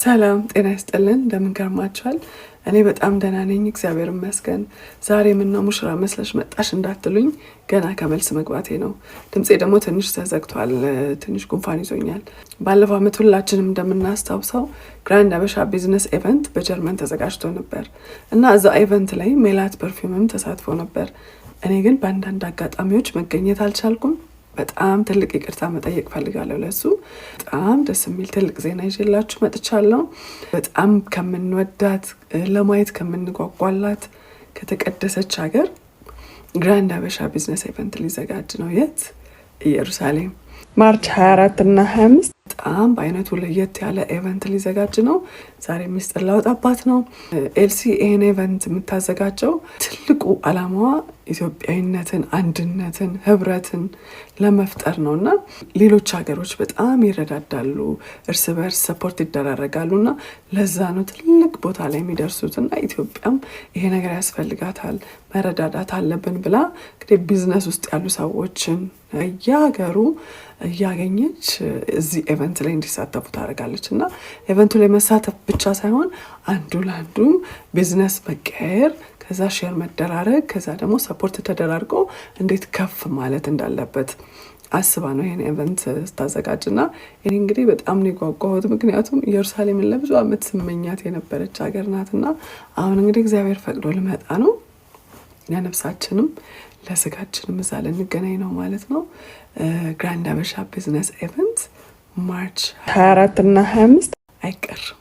ሰላም ጤና ይስጥልን እንደምን ከርማችኋል? እኔ በጣም ደህና ነኝ እግዚአብሔር ይመስገን። ዛሬ ምን ነው ሙሽራ መስለሽ መጣሽ እንዳትሉኝ ገና ከመልስ መግባቴ ነው። ድምጼ ደግሞ ትንሽ ተዘግቷል፣ ትንሽ ጉንፋን ይዞኛል። ባለፈው ዓመት ሁላችንም እንደምናስታውሰው ግራንድ አበሻ ቢዝነስ ኢቨንት በጀርመን ተዘጋጅቶ ነበር እና እዛ ኢቨንት ላይ ሜላት ፐርፊውምም ተሳትፎ ነበር። እኔ ግን በአንዳንድ አጋጣሚዎች መገኘት አልቻልኩም። በጣም ትልቅ ይቅርታ መጠየቅ ፈልጋለሁ ለሱ። በጣም ደስ የሚል ትልቅ ዜና ይዤላችሁ መጥቻለሁ። በጣም ከምንወዳት ለማየት ከምንጓጓላት ከተቀደሰች ሀገር ግራንድ አበሻ ቢዝነስ ኢቨንት ሊዘጋጅ ነው። የት? ኢየሩሳሌም ማርች 24 እና 25 በጣም በአይነቱ ለየት ያለ ኢቨንት ሊዘጋጅ ነው። ዛሬ ሚስጥር ላወጣባት ነው። ኤልሲ ይሄን ኢቨንት የምታዘጋጀው ትልቁ አላማዋ ኢትዮጵያዊነትን፣ አንድነትን፣ ህብረትን ለመፍጠር ነው እና ሌሎች ሀገሮች በጣም ይረዳዳሉ፣ እርስ በርስ ሰፖርት ይደራረጋሉ እና ለዛ ነው ትልቅ ቦታ ላይ የሚደርሱት እና ኢትዮጵያም ይሄ ነገር ያስፈልጋታል፣ መረዳዳት አለብን ብላ እንግዲህ ቢዝነስ ውስጥ ያሉ ሰዎችን እያገሩ እያገኘች እዚህ ኢቨንት ላይ እንዲሳተፉ ታደርጋለች እና ኢቨንቱ ላይ መሳተፍ ብቻ ሳይሆን አንዱ ለአንዱ ቢዝነስ መቀየር፣ ከዛ ሼር መደራረግ፣ ከዛ ደግሞ ሰፖርት ተደራርጎ እንዴት ከፍ ማለት እንዳለበት አስባ ነው ይሄን ኢቨንት ስታዘጋጅና እኔ እንግዲህ በጣም ነው የጓጓሁት። ምክንያቱም ኢየሩሳሌምን ለብዙ ዓመት ስመኛት የነበረች ሀገር ናትና አሁን እንግዲህ እግዚአብሔር ፈቅዶ ልመጣ ነው። ለነፍሳችንም ለስጋችንም እዛ ልንገናኝ ነው ማለት ነው። ግራንድ አበሻ ቢዝነስ ኢቨንት ማርች 24 እና 25 አይቀርም።